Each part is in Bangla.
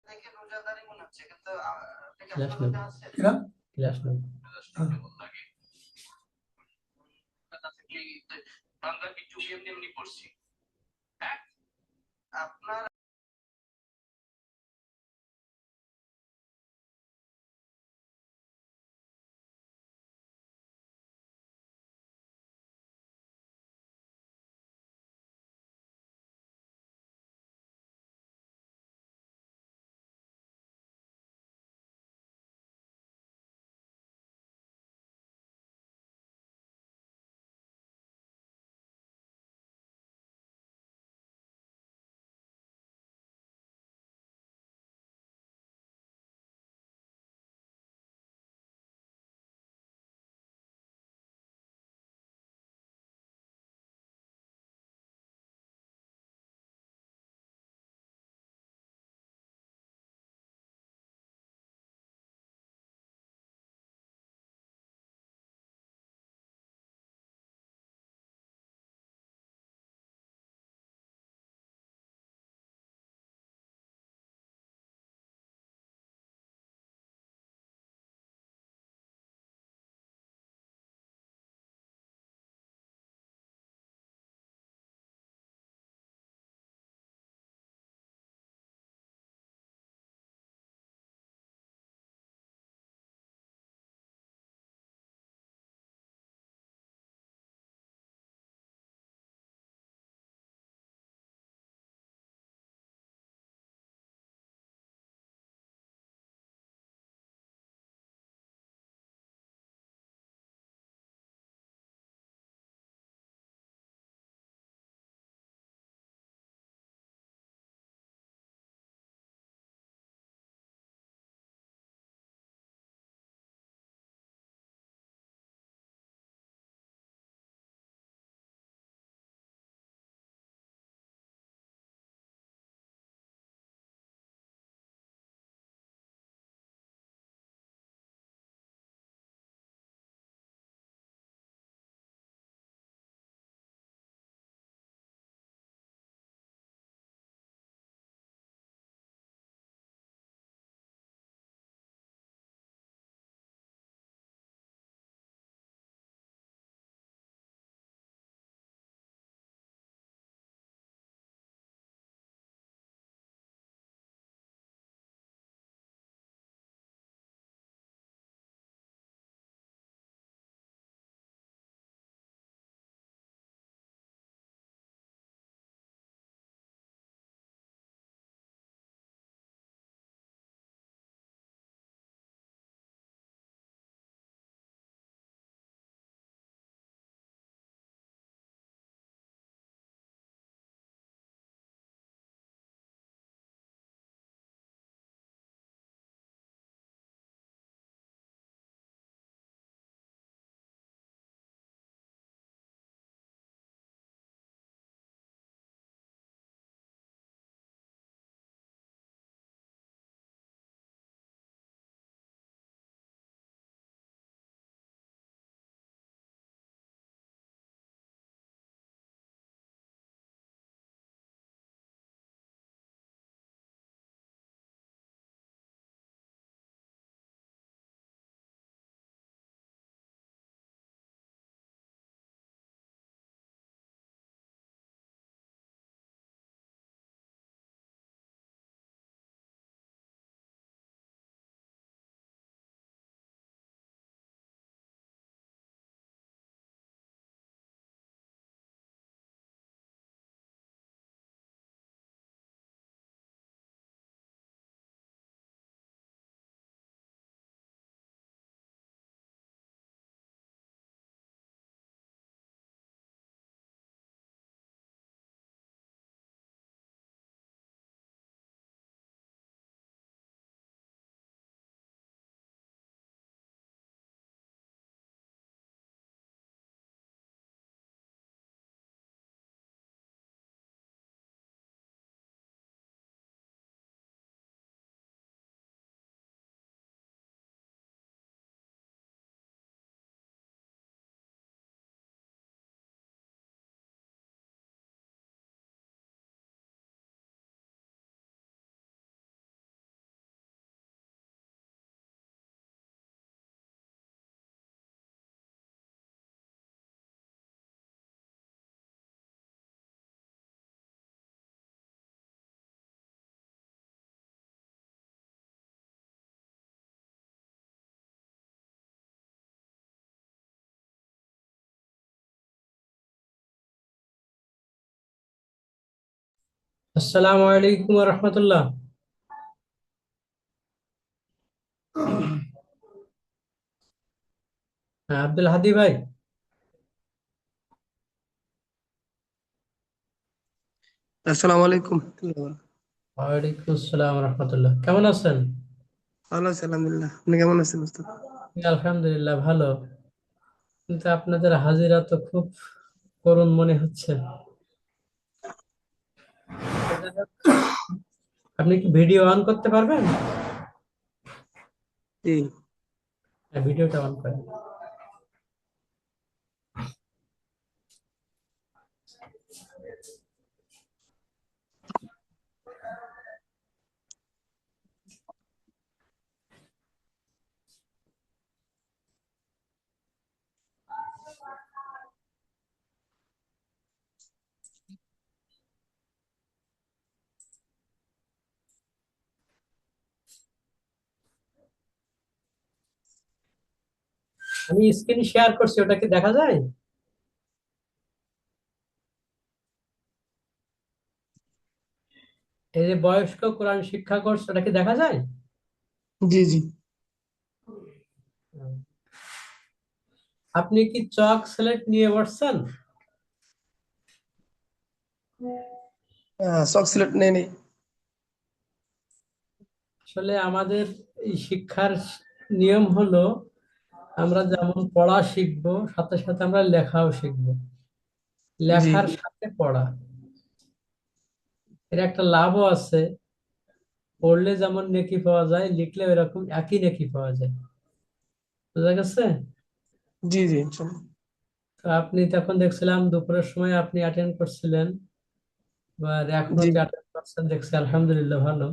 দেখে রোজাদারই মনে হচ্ছে কিন্তু আপনি কি ক্লাস আপনার নেই, রোজা আছেন? ক্লাস নেই। হ্যাঁ। কেমন লাগে কথা থাকলেই বাংলা কি চুপ এমনি এমনি পড়ছি হ্যাঁ আপনার আসসালামু আলাইকুম রহমতুল্লাহ। হ্যাঁ, আব্দুল হাদি ভাই। আসসালামু আলাইকুম। ওয়ালাইকুম আসসালাম রহমতুল্লাহ, কেমন আছেন? ভালো আছি আলহামদুলিল্লাহ। আপনি কেমন আছেন উস্তাদ? আলহামদুলিল্লাহ ভালো। কিন্তু আপনাদের হাজিরা তো খুব করুণ মনে হচ্ছে। আপনি কি ভিডিও অন করতে পারবেন? জি হ্যাঁ, ভিডিওটা অন করেন। আমি স্ক্রিন শেয়ার করছি, ওটা কি দেখা যায়? এই যে বয়স্ক কোরআন শিক্ষা কোর্স, ওটা কি দেখা যায়? জি জি। হুম। আপনি কি চক সিলেট নিয়ে বসছেন? শখ সিলেট নেই নেই। আসলে আমাদের এই শিক্ষার নিয়ম হলো, আমরা যেমন পড়া শিখবো, সাথে সাথে আমরা লেখাও শিখবো। জি লেখার সাথে পড়া, এর একটা লাভও আছে। পড়লে যেমন নেকি পাওয়া যায়, লিখলে এরকম একই নেকি পাওয়া যায়। বুঝা গেছে? জি জি ইনশাল্লাহ। তো আপনি তখন দেখছিলাম দুপুরের সময় আপনি অ্যাটেন্ড করছিলেন, বা এখনো জি যে অ্যাটেন্ড করছেন দেখছি, আলহামদুলিল্লাহ ভালো।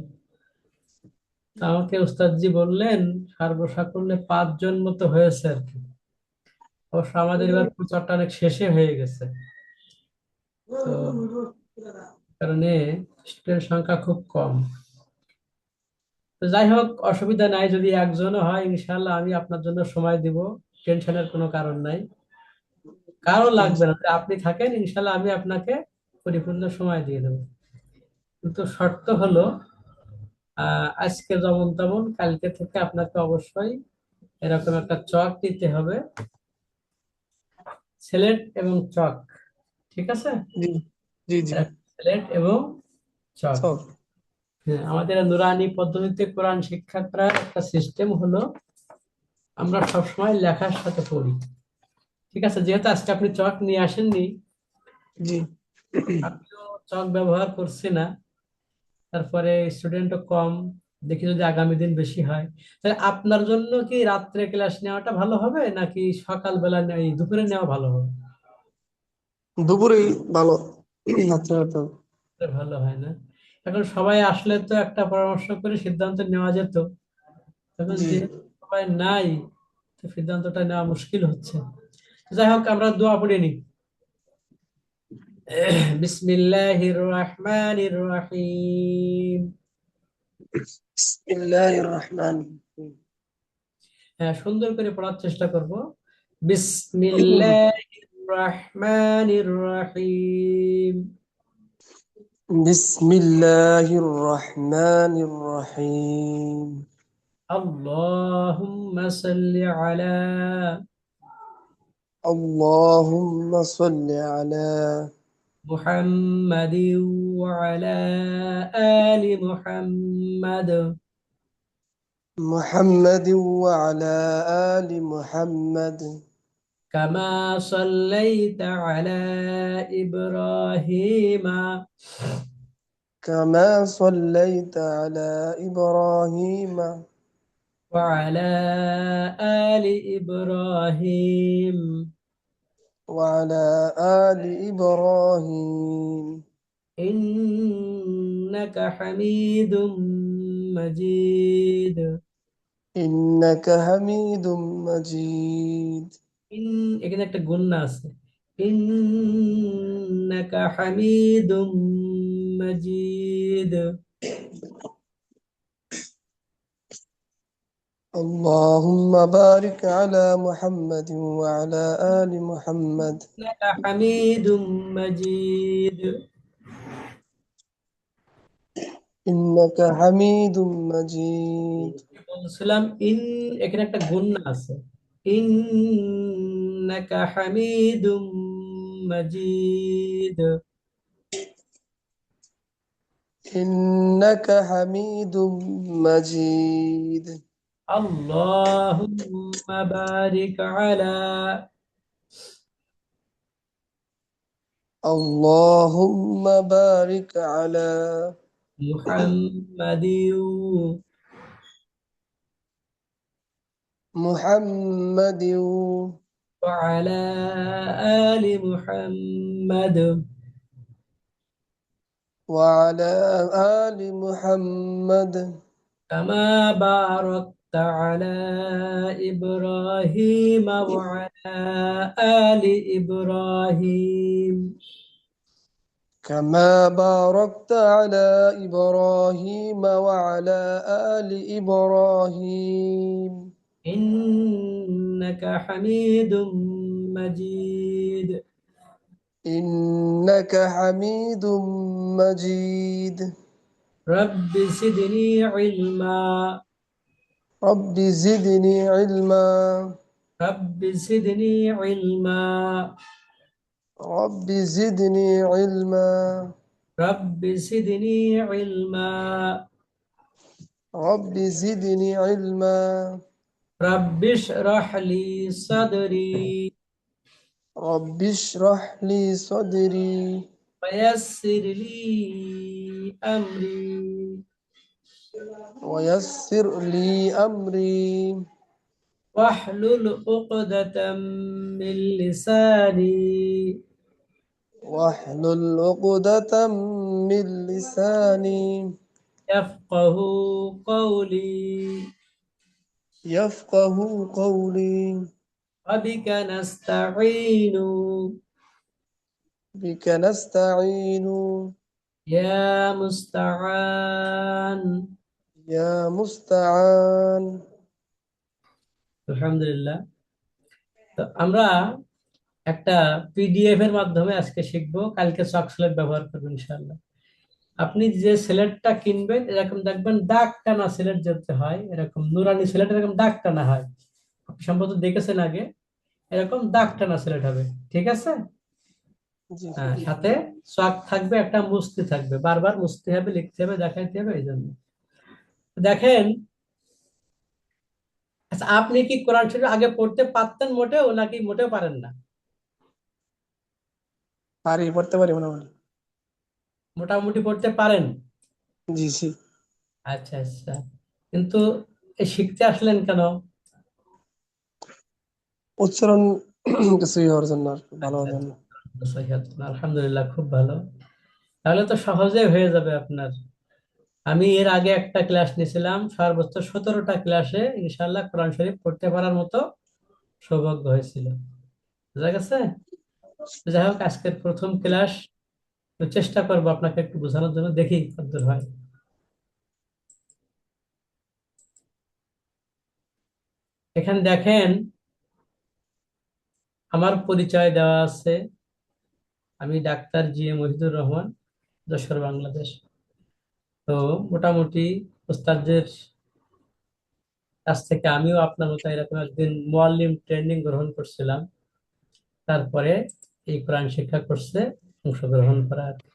তো আমাকে উস্তাদজি বললেন সার্বসাকুল্যে 5 জন মতো হয়েছে আর কি। অবশ্য আমাদের এবার প্রচারটা অনেক শেষে হয়ে গেছে। তো কারণে স্টুডেন্ট সংখ্যা খুব কম। তো যাই হোক, অসুবিধা নাই, যদি একজনও হয় ইনশাল্লাহ আমি আপনার জন্য সময় দিব। টেনশনের কোনো কারণ নাই, কারো লাগবে না। যদি আপনি থাকেন ইনশাল্লাহ আমি আপনাকে পরিপূর্ণ সময় দিয়ে দেবো। কিন্তু শর্ত হলো, আজকে যেমন তেমন কালকে থেকে আপনাকে অবশ্যই এরকম একটা চক দিতে হবে, সিলেট এবং চক। ঠিক আছে? জি জি জি। সিলেট এবং চক। সব। হ্যাঁ, আমাদের নুরানি পদ্ধতিতে কোরআন শিক্ষা করার একটা সিস্টেম হলো, আমরা সবসময় লেখার সাথে পড়ি। ঠিক আছে, যেহেতু আজকে আপনি চক নিয়ে আসেননি, জি আমিও চক ব্যবহার করছি না, তারপরে স্টুডেন্টও কম, দেখি যদি আগামী দিন বেশি হয়, তাহলে আপনার জন্য কি রাত্রে ক্লাস নেওয়াটা ভালো হবে নাকি সকালবেলা এই দুপুরে নেওয়া ভালো হবে? দুপুরেই ভালো। রাত্রে হতো। ভালো হয় না? এখন সবাই আসলে তো একটা পরামর্শ করে সিদ্ধান্ত নেওয়া যেত। এখন জি যেহেতু সবাই নাই, তো সিদ্ধান্তটা নেওয়া মুশকিল হচ্ছে। যাই হোক, আমরা দোয়া পড়ে নিই। বিসমিল্লাহির রহমানির রহিম। বিসমিল্লাহির রহমানির হ্যাঁ, সুন্দর করে পড়ার চেষ্টা করব। রহিম। বিসমিল্লাহির রহমানির রহিম। বিসমিল্লাহির রহমানির রহিম। আল্লাহুম্মা সাল্লি আলা اللهم صل على মুহাম্মাদিন ওয়া আলা আলি মুহাম্মাদ, محمد وعلى آل محمد কামা সাল্লাইতা আলা ইব্রাহিম كما صليت على إبراهيم ওয়া আলা আলি ইব্রাহিম وعلى آل إبراهيم إنك حميد مجيد. إنك حميد مجيد এখানে একটা গুণনা আছে। ইন্নাকা হামিদুম মাজিদ। اللهم بارك على محمد وعلى آل محمد ইন্নাকা হামিদুম মাজিদ। إنك حميد مجيد বলছিলাম এখানে একটা গুণনা আছে, ইন্নাকা হামিদুম মাজিদ। إنك حميد مجيد আল্লাহুম্মা বারিক আলা اللهم بارك على মুহাম্মাদিন محمد ওয়া আলা আলি মুহাম্মাদ وعلى آل محمد কামা বারাকতা আলা ইব্রাহিম ওয়া আলা আলি ইব্রাহিম كما باركت على إبراهيم وعلى آل إبراهيم إنك حميد مجيد إنك حميد مجيد رب زدني علما رب زدني علما رب زدني علما رب زدني علما رب زدني علما رب زدني علما رب اشرح لي صدري رب اشرح لي صدري ويسر لي أمري ويسر لي أمري واحلل عقدة من لساني واحلل عقدة من لساني يفقه قولي يفقه قولي وبك نستعين بك نستعين يا مستعان يا مستعان আলহামদুলিল্লাহ। তো আমরা একটা পিডিএফ এর মাধ্যমে আজকে শিখবো, কালকে চক সিলেট ব্যবহার করবেন ইনশাআল্লাহ। আপনি যে সিলেটটা কিনবেন এরকম দেখবেন দাগ টানা সিলেট যেতে হয়, এরকম নুরানি সিলেট এরকম দাগ টানা হয়, আপনি সম্ভবত দেখেছেন আগে, এরকম দাগ টানা সিলেট হবে, ঠিক আছে? জি হ্যাঁ, সাথে চক থাকবে, একটা মুছতে থাকবে, বারবার মুছতে হবে, লিখতে হবে, দেখাইতে হবে, এই জন্য। দেখেন, আচ্ছা, আপনি কি কোরআন শরীফ আগে পড়তে পারতেন মোটেও, নাকি মোটেও পারেন না? পারি পড়তে পারি মোটামুটি মোটামুটি পড়তে পারেন। জি জি আচ্ছা আচ্ছা, কিন্তু এই শিখতে আসলেন কেন? উচ্চারণ কিছুই হওয়ার জন্য আর কি, ভালো আচ্ছা হওয়ার জন্য আচ্ছা, সহিহ। আলহামদুলিল্লাহ, খুব ভালো। তাহলে তো সহজে হয়ে যাবে আপনার। আমি এর আগে একটা ক্লাস নিয়েছিলাম, সর্বোচ্চ 17টা ক্লাসে ইনশাআল্লাহ কোরআন শরীফ পড়তে পারার মতো সৌভাগ্য হয়েছিল, বুঝা গেছে? তো যাই হোক, আজকের প্রথম ক্লাস, তো চেষ্টা করবো আপনাকে একটু বোঝানোর জন্য, দেখি কতদূর হয়। এখানে দেখেন, আমার পরিচয় দেওয়া আছে। আমি ডাক্তার জি এ মহিদুর রহমান, যশোর, বাংলাদেশ। তো মোটামুটি ওস্তাদের কাছ থেকে আমিও আপনার মতো এরকম একদিন মুআল্লিম ট্রেনিং গ্রহণ করছিলাম, তারপরে এই কোরআন শিক্ষা কোর্সে অংশগ্রহণ করা আর কি।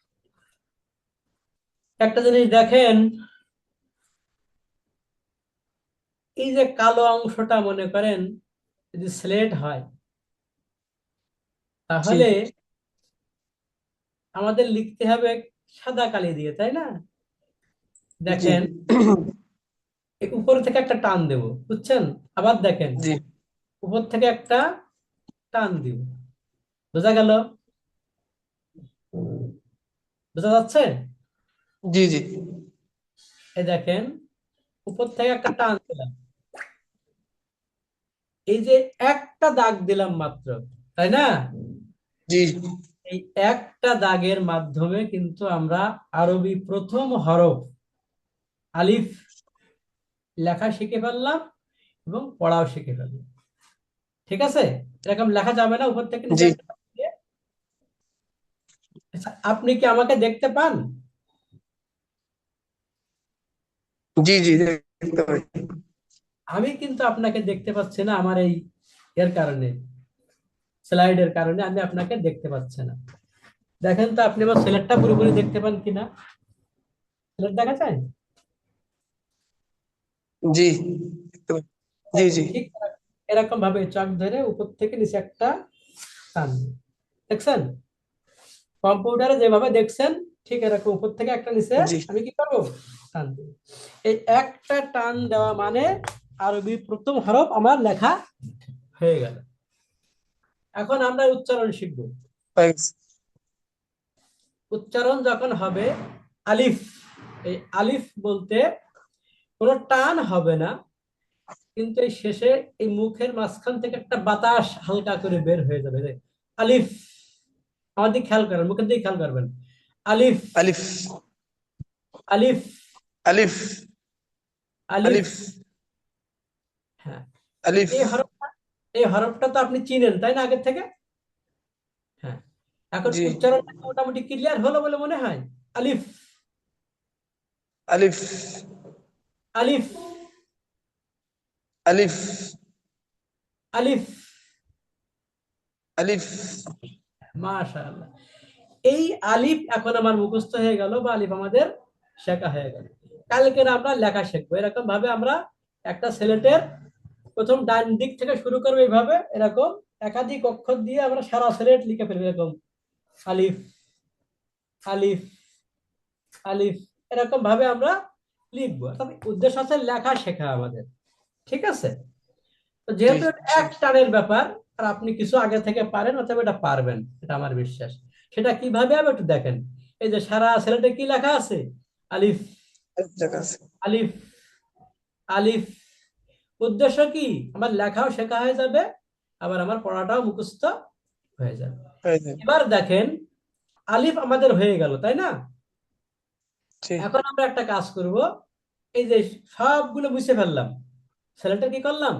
একটা জিনিস দেখেন, এই যে কালো অংশটা মনে করেন যদি স্লেট হয়, জি তাহলে আমাদের লিখতে হবে সাদা কালি দিয়ে, তাই না? জি দেখেন, এই উপর থেকে একটা টান দেব, বুঝছেন? আবার দেখেন, জি উপর থেকে একটা টান দিব, বোঝা গেল? বোঝা যাচ্ছে? জি জি এই দেখেন, উপর থেকে একটা টান দিলাম, এই যে একটা দাগ দিলাম মাত্র, তাই না? জি এই একটা দাগের মাধ্যমে কিন্তু আমরা আরবি প্রথম হরফ আলিফ লেখা শিখে ফেললাম এবং পড়াও শিখে ফেললাম, ঠিক আছে? এরকম লেখা যাবে না উপর থেকে নিচে জি একটা টান দিয়ে? আচ্ছা, আপনি কি আমাকে দেখতে পান? জি জি দেখতে পাই। আমি কিন্তু আপনাকে দেখতে পাচ্ছি না, আমার এই এর কারণে, স্লাইডের কারণে আমি আপনাকে দেখতে পাচ্ছি না। দেখেন তো আপনি আমার সিলেটটা পুরোপুরি দেখতে পান কিনা, সিলেট দেখা যায়? জি দেখতে পাই। জি জি ঠিক এরকম ভাবে চক ধরে উপর থেকে নিচে একটা টান দিন। দেখছেন? কম্পিউটারে যেভাবে দেখছেন ঠিক এরকম উপর থেকে একটা নিচে জি আমি কি করবো, টান দিব। এই একটা টান দেওয়া মানে আরবি প্রথম হরফ আমার লেখা হয়ে গেল। এখন আমরা উচ্চারণ শিখবো। হয়ে গেছে। উচ্চারণ যখন হবে আলিফ, এই আলিফ বলতে কোনো টান হবে না, কিন্তু এই শেষে এই মুখের মাঝখান থেকে একটা বাতাস হালকা করে বের হয়ে যাবে যে আলিফ। আমার দিকে খেয়াল করেন, মুখের দিকে খেয়াল করবেন। আলিফ, আলিফ আলিফ, আলিফ আলিফ। আলিফ হ্যাঁ, আলিফ। এই হরফটা, এই হরফটা তো আপনি চিনেন তাই না আগের থেকে? হ্যাঁ, এখন জি উচ্চারণটা মোটামুটি ক্লিয়ার হলো বলে মনে হয়। আলিফ, আলিফ আলিফ, আলিফ আলিফ। আলিফ। মাশাআল্লাহ। এই আলিফ এখন আমার মুখস্থ হয়ে গেল, বা আলিফ আমাদের শেখা হয়ে গেল। কালকে আমরা লেখা শিখবো এরকম ভাবে। আমরা একটা সিলেটের প্রথম ডান দিক থেকে শুরু করবো এইভাবে, এরকম একাধিক অক্ষর দিয়ে আমরা সারা সিলেট লিখে ফেলবো এরকম আলিফ, আলিফ, আলিফ, এরকম ভাবে আমরা লিখবো। অর্থাৎ উদ্দেশ্য আছে লেখা শেখা আমাদের। ঠিক আছে? তো জি যেহেতু এটা এক টানের ব্যাপার, আর আপনি কিছু আগে থেকে পারেন, অথবা এটা পারবেন, এটা আমার বিশ্বাস। সেটা কিভাবে হবে একটু দেখেন। এই যে সারা সিলেটে কি লেখা আছে? আলিফ, আলিফ লেখা আছে। আলিফ, আলিফ। উদ্দেশ্য কি? আমার লেখাও শেখা হয়ে যাবে, আবার আমার পড়াটাও মুখস্থ হয়ে যাবে। হয়ে যাবে। এবার দেখেন, আলিফ আমাদের হয়ে গেল তাই না? জি এখন আমরা একটা কাজ করব। এই যে সবগুলো মুছে ফেললাম, ছেলেটা কি করলাম,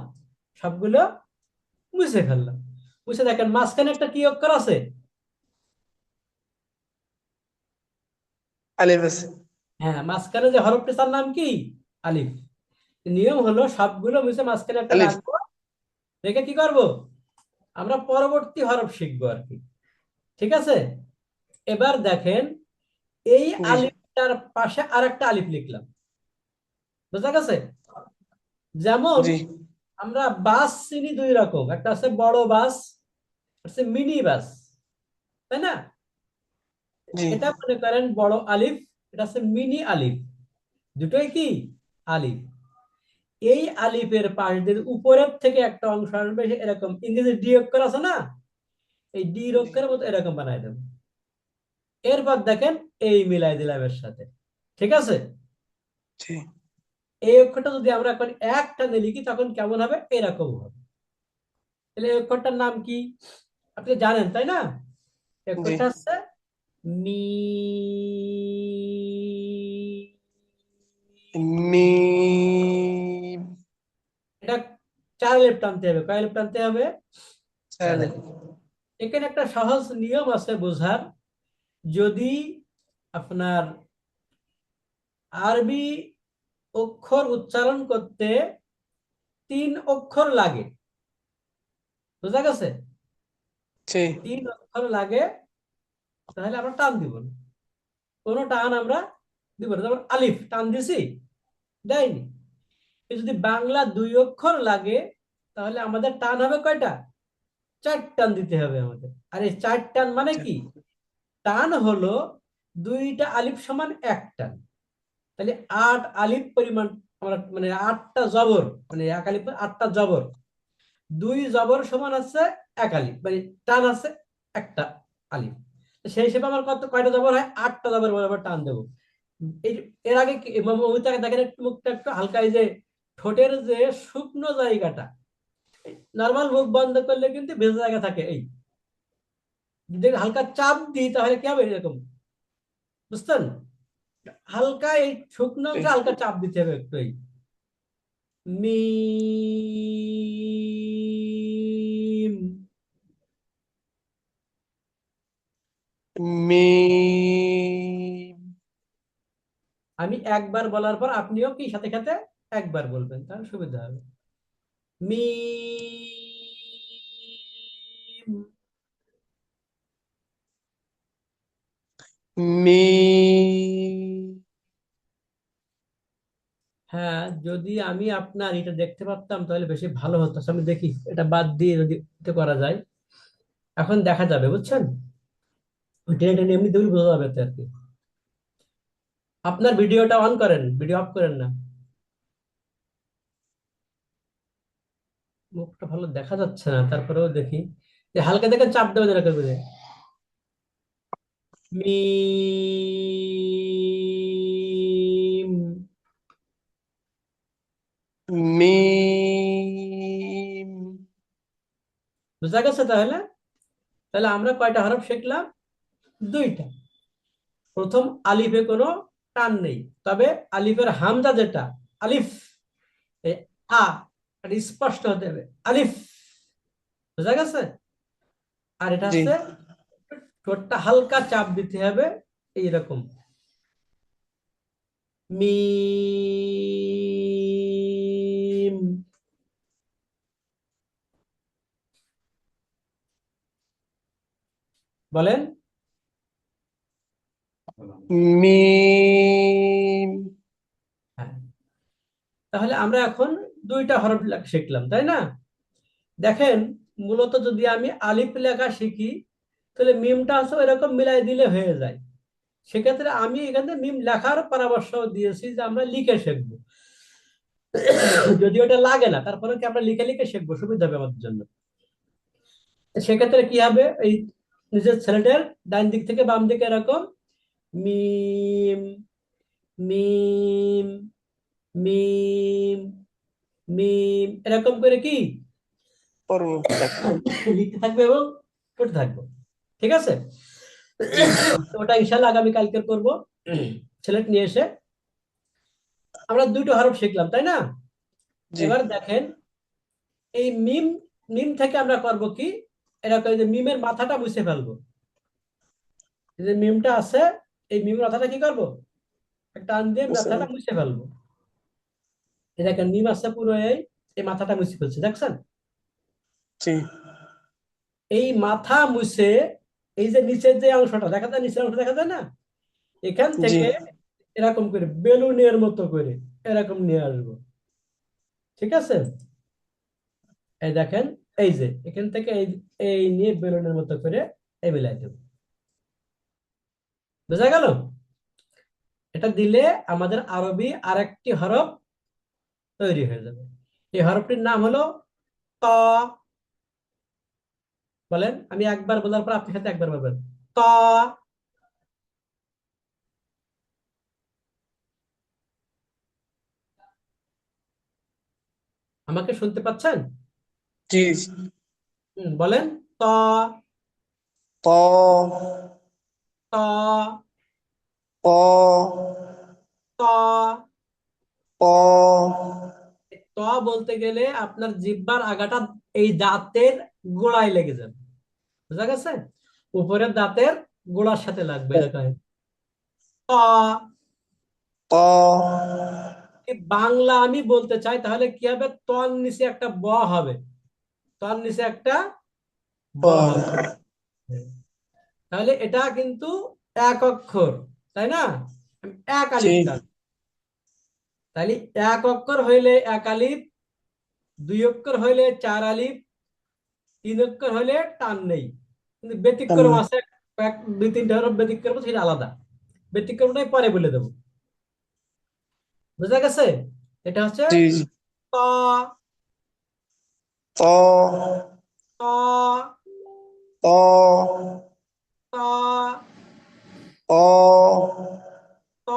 সবগুলো মুছে ফেললাম। মুছে দেখেন মাঝখানে একটা কি অক্ষর আছে? আলিফ আছে। হ্যাঁ, মাঝখানে যে হরফটি তার নাম কি? আলিফ। নিয়ম হলো সবগুলো মুছে মাঝখানে একটা আলিফ। রাখবো, রেখে কি করব, আমরা পরবর্তী হরফ শিখবো আর কি। ঠিক আছে? এবার দেখেন, এই জি আলিফটার পাশে আরেকটা আলিফ লিখলাম। বুঝা গেছে? যেমন জি আমরা বাস চিনি দুই রকম, একটা আছে বড় বাস, আছে মিনি বাস, তাই না? জি এটা মনে করেন বড় আলিফ, এটা আছে মিনি আলিফ, দুটোই কি আলিফ। এই আলিফের পাশ দিয়ে উপরের থেকে একটা অংশ আসবে, এরকম ইংরেজি ডি অক্ষর আছে না, এই ডি অক্ষরের মতো এরকম বানাই দেবো। এরপর দেখেন এই মিলাই দিলাম এর সাথে। ঠিক আছে? জি এই অক্ষরটা যদি আমরা এখন একটানে লিখি তখন কেমন হবে, এরকম হবে। তাহলে এই অক্ষরটার নাম কি আপনি জানেন তাই না? এই জি। অক্ষরটা হচ্ছে মি। মিম। এটা চার লেপ টানতে হবে। কয় লেপ টানতে হবে? চার আলিফ। লেপ। এখানে একটা সহজ নিয়ম আছে বোঝার। যদি আপনার আরবি অক্ষর উচ্চারণ করতে 3 অক্ষর লাগে, বুঝা গেছে? জি 3 অক্ষর লাগে, তাহলে আমরা টান দিব না। কোনো টান আমরা দিব না। যেমন আলিফ টান দিছি, দেয়নি। যদি বাংলা 2 অক্ষর লাগে, তাহলে আমাদের টান হবে কয়টা? 4 টান দিতে হবে আমাদের। আর এই 4 টান মানে কি? টান হলো 2টা আলিফ সমান 1 টান। তাহলে 8 আলিফ পরিমাণ আমরা, মানে 8টা জবর, মানে 1 আলিফ 8টা জবর, 2 জবর সমান আছে 1 আলিফ, মানে টান আছে একটা আলিফ। তো সেই হিসেবে আমার কত কয়টা জবর হয়? 8টা জবর বরাবর টান দেবো। এই এর আগে মুখটাকে দেখেন, একটু মুখটা একটু হালকা, এই যে ঠোঁটের যে শুকনো জায়গাটা, নর্মাল মুখ বন্ধ করলে কিন্তু ভেজা জায়গা থাকে, এই যদি হালকা চাপ দিই তাহলে কি হবে এরকম, বুঝছেন? হালকা এই শুকনো জি। অংশে হালকা চাপ দিতে হবে একটু, এই মিম। মিম। আমি একবার বলার পর আপনিও কি সাথে সাথে একবার বলবেন, তাহলে সুবিধা হবে। মিম। মিম। হ্যাঁ, যদি আমি আপনার এটা দেখতে পারতাম তাহলে বেশি ভালো হতো। আচ্ছা, আমি দেখি এটা বাদ দিয়ে যদি এটা করা যায়। এখন দেখা যাবে, বুঝছেন? ওই টেনে টেনে এমনি দেখলে বোঝা যাবে তো আর কি। আপনার ভিডিওটা অন করেন, ভিডিও অফ করেন না। মুখটা ভালো দেখা যাচ্ছে না, তারপরেও দেখি যে হালকা দেখে চাপ দেওয়া যেরকম করে। মিম। মিম। বুঝা গেছে তাহলে? তাহলে আমরা কয়টা হরফ শিখলাম? দুইটা। প্রথম আলিফে কোনো টান নেই, তবে আলিফের হামজা যেটা আলিফ, এই আ, এটা স্পষ্ট হতে হবে, আলিফ। বুঝা গেছে? আর এটা জি। হচ্ছে ঠোঁটটা হালকা চাপ দিতে হবে, এইরকম। মিম। বলেন। মিম। হ্যাঁ, তাহলে আমরা এখন দুইটা হরফ শিখলাম, তাই না? দেখেন, মূলত যদি আমি আলিফ লেখা শিখি তাহলে মিমটা আছে এরকম মিলাই দিলে হয়ে যায়। সেক্ষেত্রে আমি এখানে মিম লেখার পরামর্শ দিয়েছি যে আমরা লিখে শিখবো। যদি ওটা লাগে না, তারপরে কি আমরা লিখে লিখে শিখবো, সুবিধা হবে আমাদের জন্য। সেক্ষেত্রে কি হবে, এই নিজের ছেলেটার ডান দিক থেকে বাম দিকে এরকম মিম, মিম, মিম, মিম, এরকম করে কি পড়বো, লেখা। লিখতে থাকবে এবং পড়তে থাকবো। ঠিক আছে? জি। তো ওটা ইনশাল্লাহ আগামী কালকে করবো, ছেলেট নিয়ে এসে। আমরা দুটো হরফ শিখলাম, তাই না? জি। এবার দেখেন, এই মিম, মিম থেকে আমরা করব কি, এরকম যে মিমের মাথাটা মুছে ফেলবো। এই যে মিমটা আছে, এই মিমের মাথাটা কি করব, একটা টান দিয়ে বুঝতে মাথাটা পারলাম। মুছে ফেলবো। এই দেখেন মিম আছে পুরো, এই এই মাথাটা মুছে ফেলছে, দেখছেন? জি। এই মাথা মুছে, এই যে নিচের যে অংশটা দেখা যায়, নিচের অংশ দেখা যায় না, এখান জি। থেকে এরকম করে বেলুনের মতো করে এরকম নিয়ে আসবো। ঠিক আছে? এই দেখেন, এই যে এখান থেকে এই এই নিয়ে বেলুনের মতো করে এই মিলাই দেবো। বোঝা গেল? এটা দিলে আমাদের আরবি আরেকটি হরফ তৈরি হয়ে যাবে। এই হরফটির নাম হলো ত। বলেন, আমি একবার বলার পর আপনি সাথে একবার বলবেন, ত। আমাকে শুনতে পাচ্ছেন? জি। বলেন, ত, ত। ত, প। ত। প। ত বলতে গেলে আপনার জিহ্বার আগাটা এই দাঁতের গোড়ায় লেগে যাবে। বুঝা গেছে? উপরের দাঁতের গোড়ার সাথে লাগবে এরকম। ত। ত। বাংলা আমি বলতে চাই তাহলে কি হবে, তর নিচে একটা ব হবে, তর নিচে একটা ব প। হবে। তাহলে এটা কিন্তু এক অক্ষর, তাই না? এক জি। আলিফ টান। তাহলে এক অক্ষর হইলে এক আলিফ, দুই অক্ষর হইলে চার আলিফ, তিন অক্ষর হইলে টান নেই। কিন্তু ব্যতিক্রম আছে, এক দুই তিনটা হরফ ব্যতিক্রম আছে, সেটা আলাদা। ব্যতিক্রমটাই পরে বলে দেবো। বুঝা গেছে? এটা হচ্ছে জি। জি। ত, ত। ত, ত। ত, ত। ত।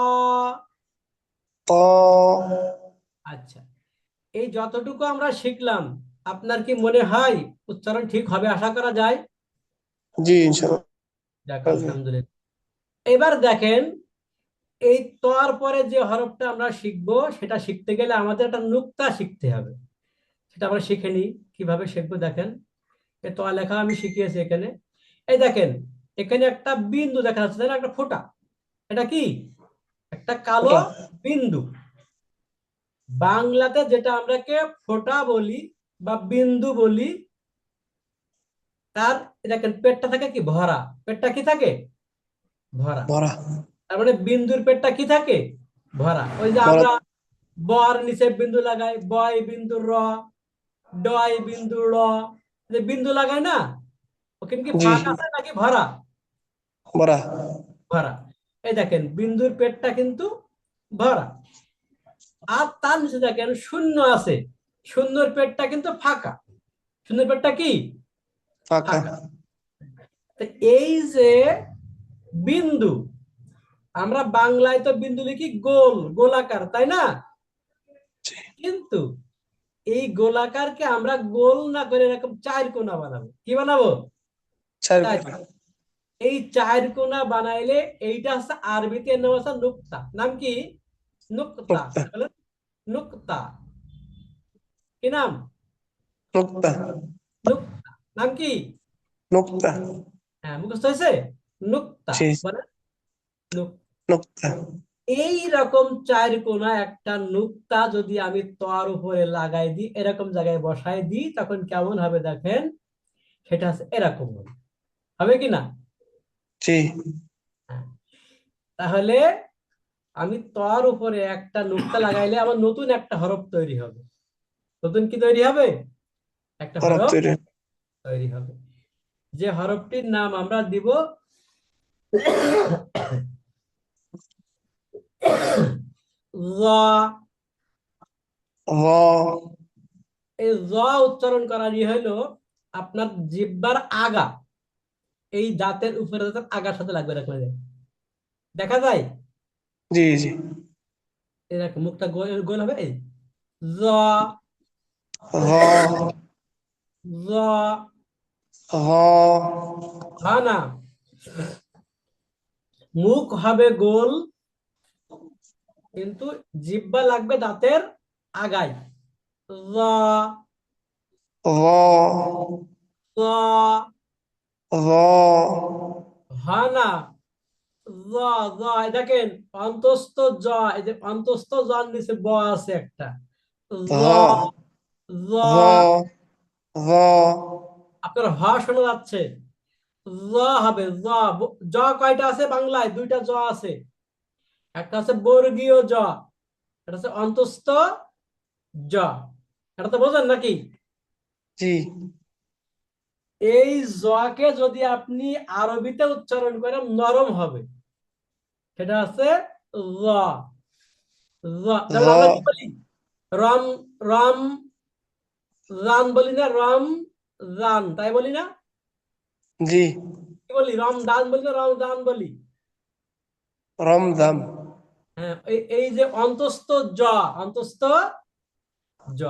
ত। আচ্ছা, এই যতটুকু আমরা শিখলাম, আপনার কি মনে হয় উচ্চারণ ঠিক হবে, আশা করা যায়? জি, ইনশাল্লাহ। যাক, আলহামদুলিল্লাহ। এবার দেখেন, এই তর পরে যে হরফটা আমরা শিখবো, সেটা শিখতে গেলে আমাদের একটা নুক্তা শিখতে হবে। সেটা আমরা শিখে নিই। কিভাবে শিখবো দেখেন, এই ত লেখা আমি শিখিয়েছি এখানে। এই দেখেন, এখানে একটা বিন্দু দেখা যাচ্ছে, তাই না? একটা ফোঁটা, এটা কি? একটা কালো ফোঁটা। বিন্দু। বাংলাতে যেটা আমরাকে ফোঁটা বলি বা বিন্দু বলি, তার দেখেন পেটটা থাকে কি ভরা, পেটটা কি থাকে ভরা। ভরা। তার মানে বিন্দুর পেটটা কি থাকে ভরা। ওই যে ভরা। আমরা বর নিচে বিন্দু লাগাই, বয় বিন্দু র, ডয় বিন্দু র, যে বিন্দু লাগাই না, ওখানে কি জি। ফাঁক আছে নাকি ভরা? ভরা। ভরা। এই দেখেন বিন্দুর পেটটা কিন্তু ভরা। আর তার নিচে দেখেন শূন্য আছে, শূন্যর পেটটা কিন্তু ফাঁকা। শূন্যর পেটটা কি ফাঁকা। ফাঁকা। তো এই যে বিন্দু, আমরা বাংলায় তো বিন্দু লিখি গোল, গোলাকার, তাই না? জি। কিন্তু এই গোলাকারকে আমরা গোল না করে এরকম চার কোণা বানাবো। কি বানাবো? চার চার। কোণা। এই চার কোণা বানাইলে এইটা হচ্ছে আরবিতে এর নাম হচ্ছে নুক্তা। নাম কি? নুক্তা। নুক্তা। বলেন, নুক্তা। কি নাম? নুক্তা। নুক্তা। নাম কি? নুক্তা। হ্যাঁ, মুখস্থ হয়েছে? নুক্তা। জি। বলেন, নুক্তা। নুক্তা। এই রকম চার কোণা একটা নুক্তা যদি আমি তর উপরে লাগাই দিই, এরকম জায়গায় বসাই দিই, তখন কেমন হবে দেখেন। সেটা হচ্ছে এরকম হবে। হবে কি না? জি। হ্যাঁ। তাহলে আমি তর উপরে একটা নুক্তা লাগাইলে আমার নতুন একটা হরফ তৈরি হবে। নতুন কি তৈরি হবে? একটা হরফ হরফ তৈরি। তৈরি হবে। যে হরফটির নাম আমরা দিব জ। র। এই জ উচ্চারণ করারই হলো আপনার জিহ্বার আগা, এই দাঁতের উপরে দাঁতের আগার সাথে লাগবে, এরকম দেখা যায়। জি জি। এরকম মুখটা গোল গোল হবে। এই জ, র। জ, র। হা না, মুখ হবে গোল, কিন্তু জিহ্বা লাগবে দাঁতের আগায়। জ, র। জ, র। হা না, জ, জ। এই দেখেন অন্তস্থ জ, এই যে অন্তস্থ জ নিচে ব আছে একটা। জ, র। জ। র। র। আপনার হ শোনা যাচ্ছে। জ হবে জ। জ কয়টা আছে বাংলায়? দুইটা জ আছে। একটা আছে বর্গীয় জ, এটা হচ্ছে অন্তস্থ জ। এটা তো বোঝেন নাকি? জি। এই জকে যদি আপনি আরবিতে উচ্চারণ করেন নরম হবে, সেটা আছে র। র। যেমন আমরা কি র। বলি? রম, রম, রান বলি না? রম রান, তাই বলি না? জি। কি বলি? রম দান বলি না? রম দান বলি। রমজান। হ্যাঁ, এই যে অন্তস্থ জ, অন্তস্থ জ,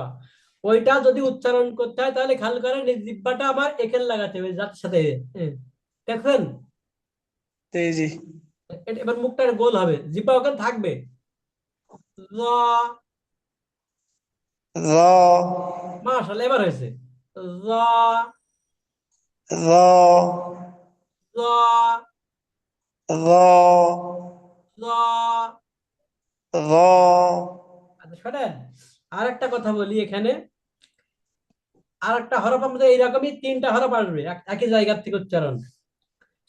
ওইটা যদি উচ্চারণ করতে হয় তাহলে খেয়াল করেন এই জিহ্বাটা আমার এখানে লাগাতে হবে যার সাথে। হ্যাঁ, দেখছেন? জি জি। এবার মুখটা গোল হবে, জিহ্বা ওখানে থাকবে। জ। র। মাশাআল্লাহ, এবার হয়েছে। জ, র। জ, র। জ। র। আচ্ছা শোনেন, আর একটা কথা বলি এখানে। আর একটা হরফ আমাদের এইরকমই তিনটা হরফ আসবে একই জায়গার থেকে উচ্চারণ।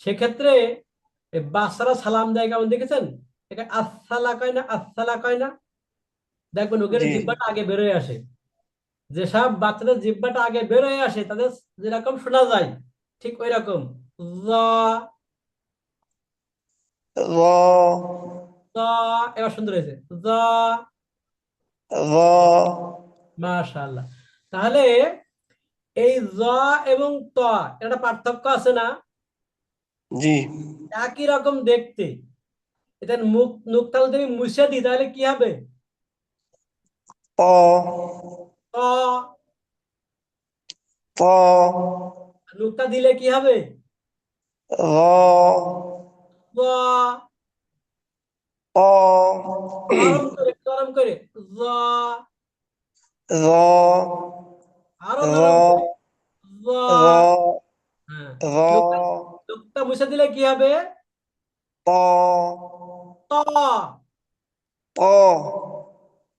সেক্ষেত্রে বাচ্চারা সালাম দেয় কেমন দেখেছেন? এখানে আসসালা কয় না? আসসালা কয় না? দেখবেন ওখানে জি। জিহ্বাটা আগে বেরোয় আসে। যেসব বাচ্চাদের জিহ্বাটা আগে বেরোয় আসে তাদের যেরকম শোনা যায়, ঠিক ওই রকম। জ, র। জ। এবার সুন্দর হয়েছে। জ। র। মাশাআল্লাহ। তাহলে এই জ এবং ত, একটা পার্থক্য আছে না? জি। একই রকম দেখতে। এটা মুখ, নুকতা যদি আমি মুছে দিই তাহলে কি হবে? প। ত। প। নুকতা দিলে কি হবে? র। ত। প। নরম করে, নরম করে। জ। র। আরো নরম করে। র। জ। র। হ্যাঁ, নুকতা, র। নুকতা মুছে দিলে কি হবে? প। ত। অ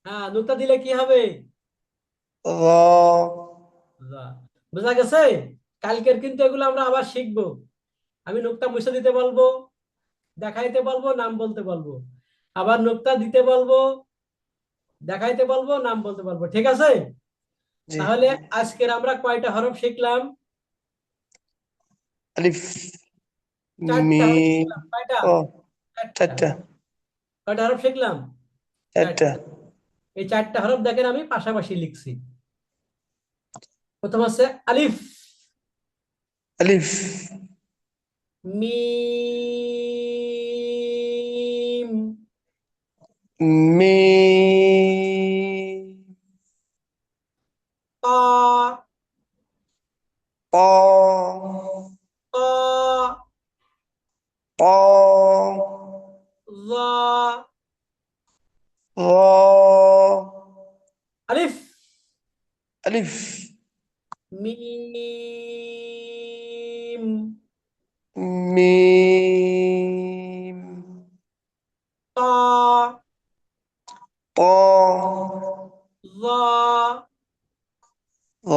হ্যাঁ, নুক্তা দিলে কি হবে? র যা। বোঝা গেছে? কালকের কিন্তু এগুলো আমরা আবার শিখবো। আমি নুক্তা মুছে দিতে বলবো, দেখাইতে বলবো, নাম বলতে বলবো, আবার নুক্তা দিতে বলবো, দেখাইতে বলবো, নাম বলতে বলবো। ঠিক আছে? জি তাহলে আজকের আমরা কয়টা হরফ শিখলাম? আলিফ চারটা হরফ মিম শিখলাম। কয়টা? ও চারটা। চারটা কয়টা হরফ শিখলাম? চারটা চারটা। এই চারটা হরফ দেখেন আমি পাশাপাশি লিখছি। প্রথম হচ্ছে আলিফ, আলিফ মিম, মিম তা, প তা, প যা, র আলিফ, আলিফ মিম, মিম তা, প যা। র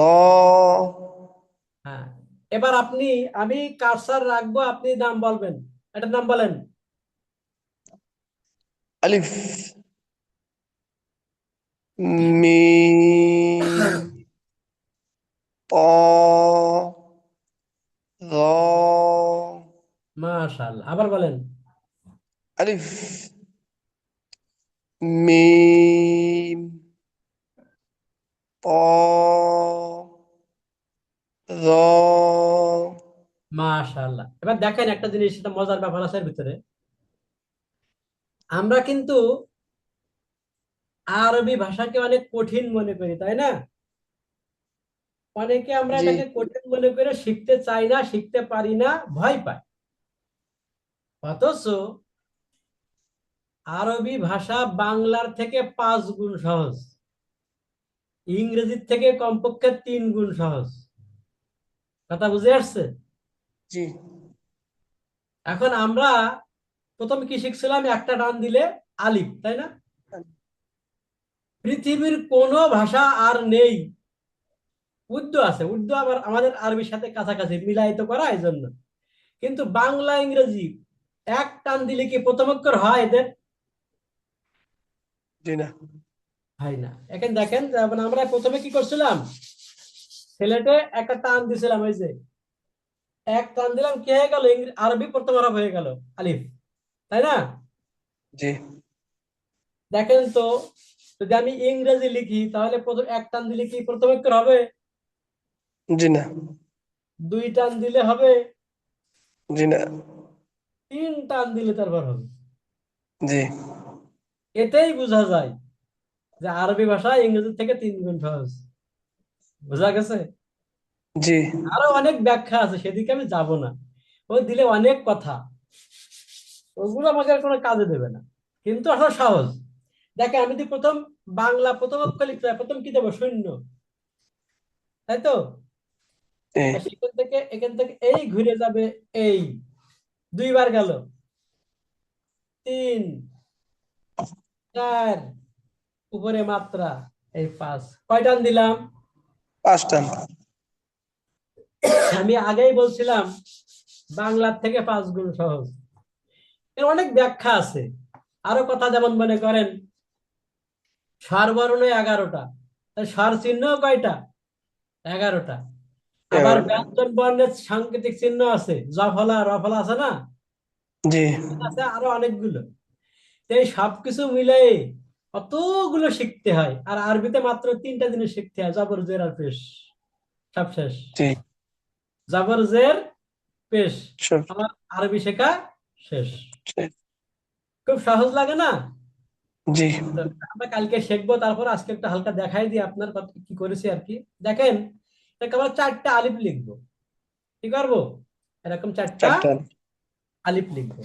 হ্যাঁ, এবার আমি কার্সার রাখবো, আপনি নাম বলবেন। এটার নাম বলেন। আলিফ মিম প র মাশাআল্লাহ, আবার বলেন। আলিফ মিম প র মাশাআল্লাহ। এবার দেখেন একটা জিনিস, এটা মজার ব্যাপার আছে এর ভিতরে। আমরা কিন্তু আরবি ভাষাকে অনেক কঠিন মনে করি, তাই না? অনেকে আমরা জি এটাকে কঠিন মনে করে শিখতে চাই না, শিখতে পারি না, ভয় পাই। অথচ আরবি ভাষা বাংলার থেকে 5 গুণ সহজ, ইংরেজির থেকে কমপক্ষে 3 গুণ সহজ। কথা বুঝে আসছে? জি এখন আমরা প্রথম কি শিখছিলাম? একটা টান দিলে আলিফ, তাই না? পৃথিবীর কোনো ভাষা আর নেই, উর্দু আছে, উর্দু আবার আমাদের আরবির সাথে কাছাকাছি মিলায়িত করা, এই জন্য। কিন্তু বাংলা ইংরেজি এক টান দিলে কি প্রথম অক্ষর হয় এদের? জি না হয় না। এখন দেখেন, যেমন আমরা প্রথমে কি করছিলাম, সিলেটে একটা টান দিছিলাম, ওই যে এক টান দিলাম, কি হয়ে গেল? আরবি প্রথম হরফ হয়ে গেল আলিফ, তাই না? জি দেখেন তো, যদি আমি ইংরেজি লিখি তাহলে প্রথম এক টান দিলে কি প্রথম অক্ষর হবে? জি না 2 টান দিলে হবে? জি না 3 টান দিলে তারপর হবে। জি এতেই বোঝা যায় যে আরবি ভাষা ইংরেজি থেকে 3 গুণ সহজ। বোঝা গেছে? জি আরো অনেক ব্যাখ্যা আছে, সেদিকে আমি যাব না। ও দিলে অনেক কথা, ওগুলো আমাকে আর কোনো কাজে দেবে না, কিন্তু আসলে সহজ। দেখে আমি যদি প্রথম বাংলা প্রথম অক্ষর লিখতে হয়, প্রথম কি দেবো? শূন্য, তাই তো? জি আর এখান থেকে এই ঘুরে যাবে, এই 2 বার গেল, 3, 4, উপরে মাত্রা, এই 5। কয় টান দিলাম? পাঁচটা আমি আগেই বলছিলাম বাংলার থেকে 5 গুণ সহজ। এর অনেক ব্যাখ্যা আছে। আরো কথা, যেমন মনে করেন স্বরবর্ণ 11টা, স্বর চিহ্ন কয়টা? 11টা। আবার 11টা ব্যঞ্জন বর্ণের সাংকেতিক চিহ্ন আছে, জফলা রফলা আছে না? জি আছে আরো অনেকগুলো। তো এই সবকিছু মিলাই কতগুলো শিখতে হয়, আর আরবিতে মাত্র 3টা জিনিস শিখতে হয়: জবর, জের আর পেশ। সব শেষ। জি জবর, জের, পেশ, সব আমার আরবি শেখা শেষ। শেষ। খুব সহজ লাগে না? জি তো আমরা কালকে শিখবো, তারপর আজকে একটা হালকা দেখাই দিই আপনার কথা কি করেছি আর কি। দেখেন, এটাকে আমরা 4টা আলিফ লিখবো। কি করবো? এরকম 4টা চারটা আলিফ লিখবো।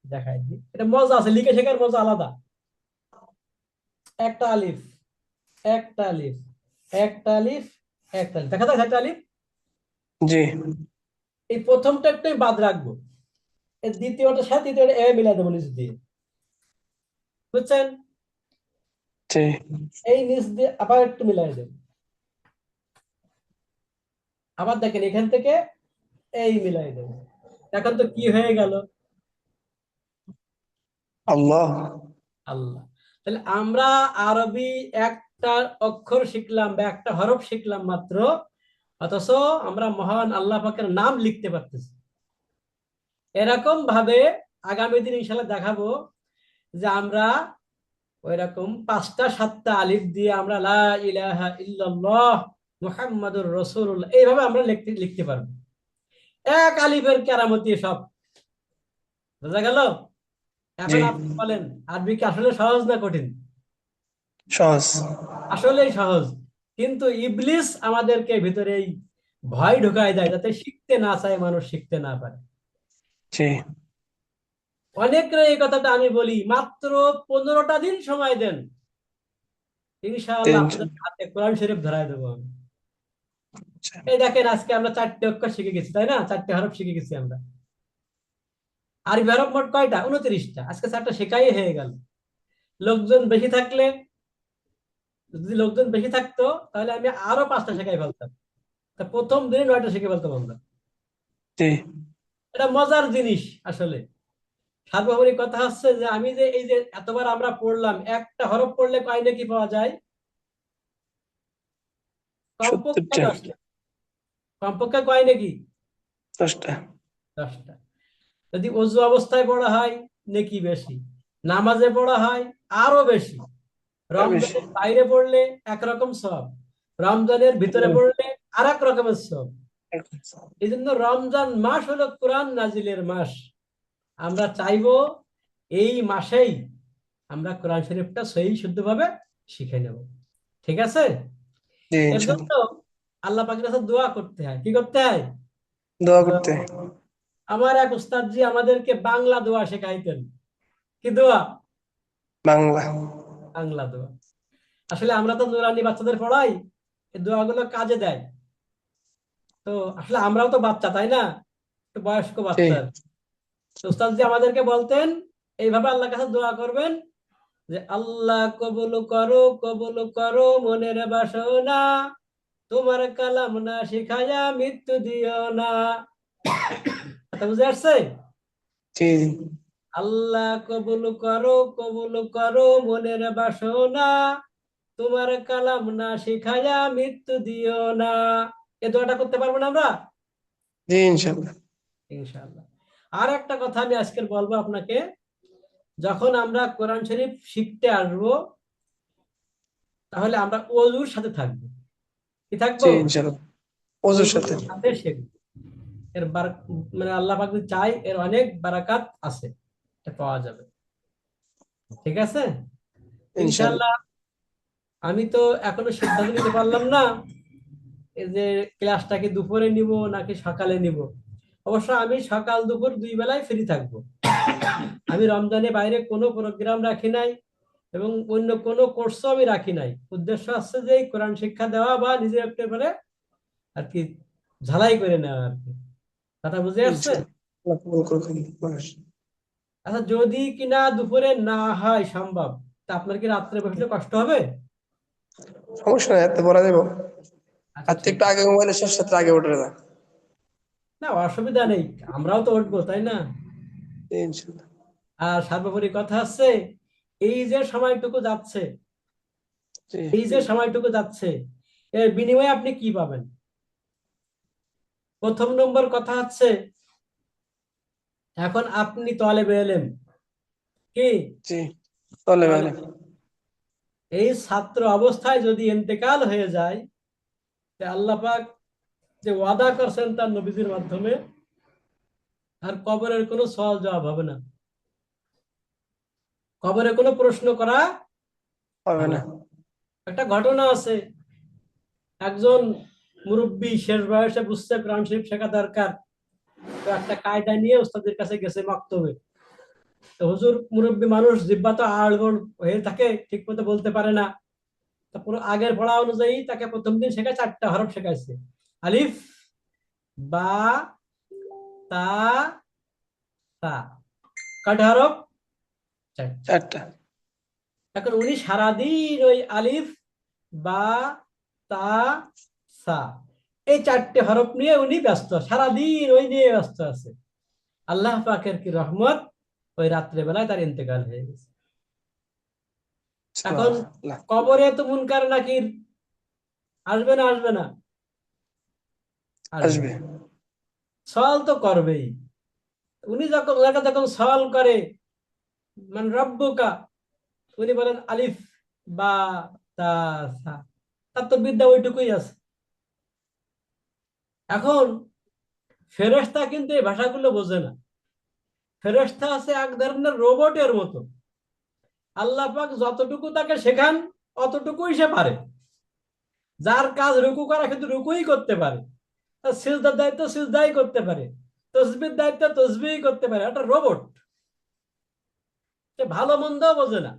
দেখাই দিই, এটা মজা আছে, লিখে শেখার মজা আলাদা। একটা আলিফ, একটা আলিফ, একটা আলিফ, একটা আলিফ, দেখা যায় একটা আলিফ। জি এই প্রথমটা একটু বাদ রাখবো, এর দ্বিতীয়টার সাথে তৃতীয়টা এ মিলাই দেবো নিচ দিয়ে। বুঝছেন? জি এই নিচ দিয়ে আবার একটু মিলাই দেন, আবার দেখেন এখান থেকে এই মিলাই দেন। এখন তো কি হয়ে গেল? আল্লাহ। আল্লাহ। তাহলে আমরা আরবি একটা অক্ষর শিখলাম বা একটা হরফ শিখলাম মাত্র, অথচ আমরা মহান আল্লাহ পাকের নাম লিখতে পারতেছি। এরকম ভাবে আগামী দিন ইনশাল্লাহ দেখাবো যে আমরা ওইরকম 5টা 7টা আলিফ দিয়ে আমরা লা ইলাহা ইল্লাল্লাহ মুহাম্মাদুর রাসূলুল্লাহ এইভাবে আমরা লিখতে লিখতে পারবো। এক আলিফের কেরামতি সব। বোঝা গেল? জি এখন আপনি বলেন, আরবি কি আসলে সহজ না কঠিন? সহজ। আসলেই সহজ। কিন্তু ইবলিস আমাদেরকে ভিতরে এই ভয় ঢুকায় দেয়, যাতে শিখতে না চায়, মানুষ শিখতে না পারে। জি অনেকের এই কথাটা আমি বলি, মাত্র 15টা দিন সময় দেন, ইনশাআল্লাহ তিন। আপনাদের হাতে কোরআন শরীফ ধরায় দেবো আমি। আচ্ছা। এই দেখেন, আজকে আমরা 4টে অক্ষর শিখে গেছি, তাই না? 4টে হরফ শিখে গেছি আমরা। আরবি হরফ মোট কয়টা? 29টা। আজকে 4টা শেখাই হয়ে গেল। লোকজন বেশি থাকলে, যদি লোকজন বেশি থাকতো, তাহলে আমি আরো 5টা শেখাই ফেলতাম। তা প্রথম দিনে 9টা শিখে ফেলতাম আমরা। জি এটা মজার জিনিস আসলে। সার্বভৌমিক কথা হচ্ছে যে আমি যে এই যে এতবার আমরা পড়লাম, একটা হরফ পড়লে কয় নাকি পাওয়া যায়? কমপক্ষে 70টা। 10টা। কমপক্ষে কয় নাকি? 10টা। 10টা। যদি অজু অবস্থায় পড়া হয়, নেকি বেশি। নামাজে পড়া হয়, আরো বেশি। আর বেশি। রমজানের বাইরে পড়লে একরকম সব, রমজানের ভিতরে পড়লে আর এক রকমের সব। এই জন্য রমজান মাস হলো কোরআন নাজিলের মাস। আমরা চাইবো এই মাসেই আমরা কোরআন শরীফটা সহি শুদ্ধভাবে শিখে নেব। ঠিক আছে? জি এর ইনশাল্লাহ। জন্য আল্লাহ পাকের কাছে দোয়া করতে হয়। কি করতে হয়? দোয়া দোয়া। করতে। আমার এক উস্তাদজি আমাদেরকে বাংলা দোয়া শেখাইতেন। কি দোয়া? বাংলা। বাংলা দোয়া। আসলে আমরা তো নুরানি বাচ্চাদের পড়াই, এই দোয়াগুলো কাজে দেয়। তো আসলে আমরাও তো বাচ্চা, তাই না? একটু বয়স্ক জি বাচ্চা। তো উস্তাদজি আমাদেরকে বলতেন এইভাবে আল্লাহর কাছে দোয়া করবেন যে আল্লাহ কবুল করো মনের বাসনা, তোমার কালাম না শিখায়া মৃত্যু দিও না। কথা বুঝে আসছে? জি আল্লাহ কবুল করো মনের বাসনা, তোমার কালাম না শিখায়া মৃত্যু দিও না। এ দোয়াটা করতে পারবো না আমরা? জি ইনশাল্লাহ। ইনশাআল্লাহ। আর একটা কথা আমি আজকে বলবো আপনাকে, যখন আমরা কোরআন শরীফ শিখতে আসবো, তাহলে আমরা অজুর সাথে থাকবো। কি থাকবো? জি ইনশাল্লাহ। ওজোর অজুর সাথে। সাথে শিখবো। এর মানে আল্লাহ পাক যদি চাই, এর অনেক বারাকাত আছে, এটা পাওয়া যাবে। ঠিক আছে? ইনশাল্লাহ। ইনশাআল্লাহ। আমি তো এখনো সিদ্ধান্ত নিতে পারলাম না এই যে ক্লাসটা কি দুপুরে নিব নাকি সকালে নিব। অবশ্য আমি সকাল দুপুর 2 বেলায় ফ্রি থাকবো। আমি রমজানে বাইরে কোনো প্রোগ্রাম রাখি নাই, এবং অন্য কোনো কোর্সও আমি রাখি নাই। উদ্দেশ্য আছে যে এই কোরআন শিক্ষা দেওয়া বা নিজের একটা করে আর কি ঝালাই করে নেওয়া আর কি। কথা বুঝে আসছে? ইনশাল্লাহ। আল্লাহ কবুল করুন মানুষ। আচ্ছা, যদি কিনা দুপুরে না হয় সম্ভব, তা আপনার কি রাত্রে বসলে কষ্ট হবে? সমস্যা নাই, এত পড়া দেবো। আচ্ছা, আর তো ঠিক একটু আছে। আগে ঘুমাইলে 7টা আগে উঠে না। না, অসুবিধা নেই, আমরাও তো উঠবো, তাই না? জি ইনশাল্লাহ। আর সর্বোপরি কথা হচ্ছে, এই যে সময়টুকু যাচ্ছে, জি এই যে সময়টুকু যাচ্ছে, এর বিনিময়ে আপনি কি পাবেন? প্রথম নম্বর কথা হচ্ছে, এখন আপনি তলেবে এলেম। কি? জি তাহলে ভালো। তলেবে। এই ছাত্র অবস্থায় যদি ইন্তেকাল হয়ে যায়, তা আল্লাহ পাক যে ওয়াদা করছেন তার নবীজির মাধ্যমে, আর কবরের কোনো সওয়াল জবাব হবে না, কবরে কোনো প্রশ্ন করা হবে হবে না। না। একটা ঘটনা আছে, একজন মুরব্বী শেষ বয়সে বুঝছে কোরআন শরীফ শেখা দরকার। তো একটা কায়দা নিয়ে উস্তাদের কাছে গেছে মক্তবে। তো হুজুর মুরব্বী মানুষ, জিহ্বা তো আড়গোড় হয়ে থাকে, ঠিক মতো বলতে পারে না। তো পুরো আগের পড়া অনুযায়ী তাকে প্রথম দিন শেখায় 4টা হরফ শেখাইছে। আলিফ, বা, তা, তা। কয়টা হরফ? 4টা। 4টা। এখন উনি সারাদিন ওই আলিফ, বা, তা, সা, এই 4টে হরফ নিয়ে উনি ব্যস্ত, সারাদিন ওই নিয়ে ব্যস্ত আছে। আল্লাহ পাকের কি রহমত, ওই রাত্রে বেলায় তার ইন্তেকাল হয়ে গেছে। এখন সুবহানাল্লাহ। কবরে তো মুনকার নাকির আসবে না, আসবে না? আসবে। আসবে। সওয়াল তো করবেই। উনি যখন ওনাকে যখন সওয়াল করে মান রব্বুকা, উনি বলেন আলিফ, বা, তা, সা, তার তো বিদ্যা ওইটুকুই আছে। এখন ফেরেশতা কিন্তু এই ভাষাগুলো বোঝে না। ফেরেশতা আছে এক ধরনের রোবটের মতো। আল্লাহ পাক যতটুকু তাকে শেখান অতটুকুই সে পারে। যার কাজ রুকু করা, কিন্তু রুকুই করতে পারে। তার সিজদার দায়িত্ব সিজদাই করতে পারে, তসবির দায়িত্ব তসবিই করতে পারে। একটা রোবট। সে ভালো মন্দ বোঝে না,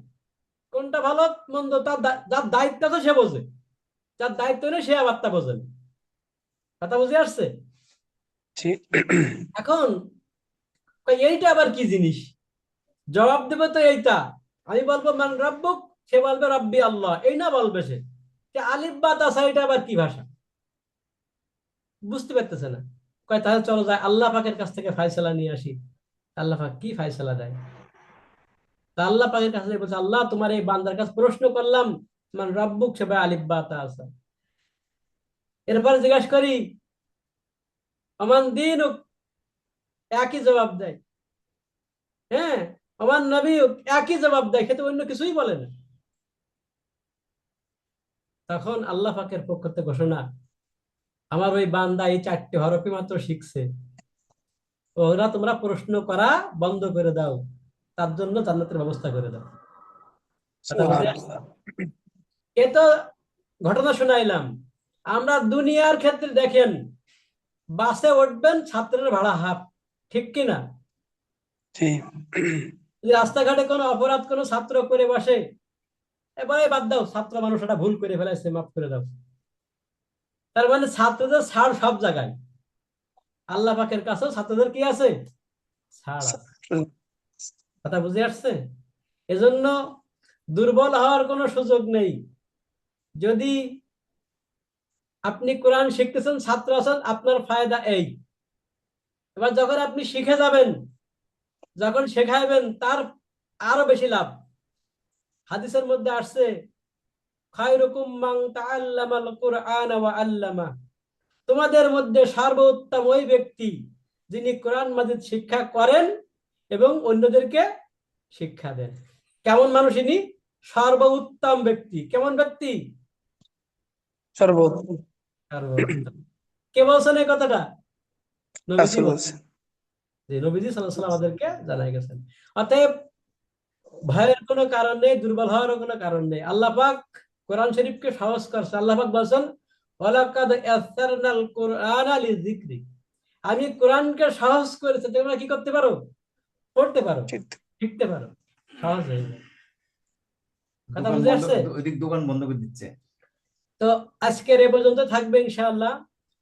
কোনটা ভালো মন্দ তার যার দায়িত্ব তো সে বোঝে, যার দায়িত্ব নেই সে আবার তা বোঝে না। কথা বুঝে আসছে? জি। এখন কই এইটা আবার কি জিনিস? জবাব দেবে তো এইটা। আমি বলবো মান রাব্বুক, সে বলবে রাব্বি আল্লাহ। এই না বলবে সে যে আলিফ বা তাসা, এটা আবার কি ভাষা? বুঝতে পারতেছে না। কয় তাহলে চলো যায় আল্লাহ পাকের কাছ থেকে ফায়সালা নিয়ে আসি। আল্লাহ পাক কি ফায়সালা দেয়? তা আল্লাহ পাকের কাছে বলছে, আল্লাহ তোমার এই বান্দার কাছে প্রশ্ন করলাম মান রাব্বুক, সে ভাই আলিফ বা তাসা। এরপর জিজ্ঞাসা করি আমান দীনুক, একই জবাব দেয়। হ্যাঁ, আমার নবী একই জবাব দেয়, খেতে অন্য কিছুই বলে না। তখন আল্লাহ পাকের পক্ষ থেকে ঘোষণা, আমার ওই বান্দা এই 4টে হরফই মাত্র শিখছে, ওরা তোমরা প্রশ্ন করা বন্ধ করে দাও, তার জন্য জান্নাতের ব্যবস্থা করে দাও। কথা বুঝে আসছে? সুবহানাল্লাহ। এ তো ঘটনা শোনাইলাম। আমরা দুনিয়ার ক্ষেত্রে দেখেন, বাসে উঠবেন, ছাত্রের ভাড়া হাফ, ঠিক কিনা? জি। যদি রাস্তাঘাটে কোনো অপরাধ কোনো ছাত্র করে বসে, এবারে বাদ দাও, ছাত্র মানুষ এটা ভুল করে ফেলাইছে, মাফ করে দাও। তার মানে ছাত্রদের ছাড় সব জায়গায়। আল্লাহ পাকের কাছেও ছাত্রদের কি আছে? ছাড় আছে। কথা বুঝে আসছে? এজন্য দুর্বল হওয়ার কোনো সুযোগ নেই। যদি আপনি কোরআন শিখতেছেন, ছাত্র আছেন, আপনার ফায়দা এই। এবার যখন আপনি শিখে যাবেন, যখন শেখাইবেন, তার আরো বেশি লাভ। হাদিসের মধ্যে আসছে, খায়রুকুম মান তাআল্লামাল কুরআন ওয়া আল্লামা, তোমাদের মধ্যে সর্বোত্তম ওই ব্যক্তি যিনি কোরআন মাজিদ শিক্ষা করেন এবং অন্যদেরকে শিক্ষা দেন। কেমন মানুষ ইনি? সর্বোত্তম ব্যক্তি। কেমন ব্যক্তি? সর্বোত্তম। সর্বোত্তম। কে বলছেন এই কথাটা? নবীজি রাসূল বলছেন। বলছেন। যে নবীজি সাল্লাল্লাহু আলাইহি ওয়াসাল্লাম আমাদেরকে জানাই গেছেন। অতএব ভয়ের কোনো কারণ নেই, দুর্বল হওয়ারও কোনো কারণ নেই। আল্লাহ পাক কোরআন শরীফকে সহজ করছে। আল্লাহ পাক বলছেন, ওয়ালাকাদ ইয়াসসারনাল কুরআনা লিযিকরি, আমি কোরআনকে সহজ করেছি, তোমরা কি করতে পারো? পড়তে পারো, ঠিক। শিখতে পারো, সহজ হয়ে যায়। কথা দোকান বুঝে বন্ধ, আসছে? ওইদিক দোকান বন্ধ করে দিচ্ছে। তো আজকের এ পর্যন্ত থাকবে ইনশাআল্লাহ।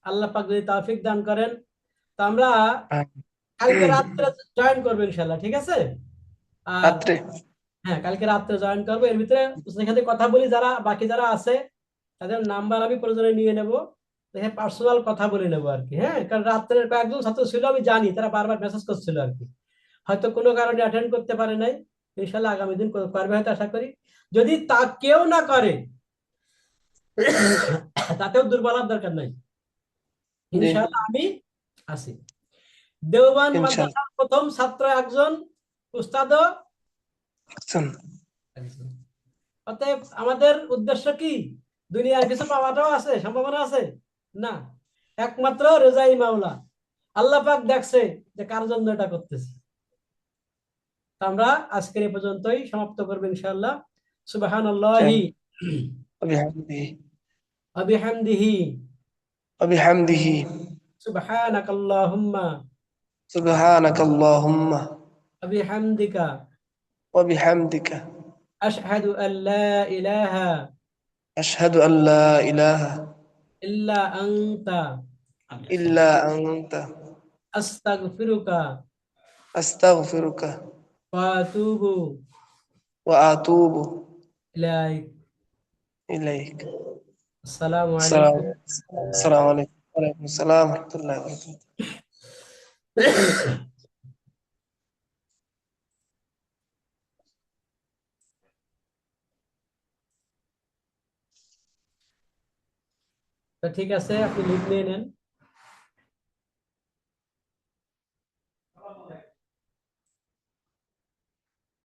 আল্লাহ পাক যদি তৌফিক দান করেন, তো আমরা কালকে রাত্রে জয়েন করবো ইনশাআল্লাহ, ঠিক আছে? আর রাত্রে। হ্যাঁ, কালকে রাত্রে জয়েন করবো। এর ভিতরে সেখানে কথা বলি, যারা বাকি যারা আছে তাদের নাম্বার আমি প্রয়োজনে নিয়ে নেব, দেখে পার্সোনাল কথা বলে নেবো আর কি। হ্যাঁ, কারণ রাত্রে কয়েকজন ছাত্র ছিল, আমি জানি তারা বারবার মেসেজ করছিল আর কি, হয়তো কোনো কারণে অ্যাটেন্ড করতে পারে নাই। ইনশাল্লাহ আগামী দিন করবে হয়তো, আশা করি। যদি তা কেউ না করে, তাতেও দুর্বল হওয়ার দরকার নাই। জি। ইনশাল্লাহ আমি আছি। দেওবান ইনশাআল্লাহ। মাদ্রাসার প্রথম ছাত্র একজন, উস্তাদও আছেন। একজন। অতএব আমাদের উদ্দেশ্য কি? দুনিয়ার কিছু পাওয়াটাও আছে, সম্ভাবনা আছে না, একমাত্র রেজাই মাওলা। আল্লাহ পাক দেখছে যে কার জন্য এটা করতেছে। তা আমরা আজকের এই পর্যন্তই সমাপ্ত করবো ইনশাআল্লাহ। সুবহানাল্লাহি وبحمده ওয়া বিহামদিহি, وبحمده সুবহানাকাল্লাহুম্মা سبحانك اللهم ওয়া বিহামদিকা, وبحمدك আশহাদু আল্লা ইলাহা أشهد أن لا إله ইল্লা আনতা, إلا أنت আস্তাগফিরুকা أستغفرك ওয়া আতুবু وأتوب ইলাইক। ইলাইক। আসসালামু আসসালাম আলাইকুম। আসসালামু আলাইকুম। ওয়ালাইকুম আসসালাম ওয়া রাহমাতুল্লাহি ওয়া বারাকাতুহু। তো ঠিক আছে, আপনি লিভ নিয়ে নেন।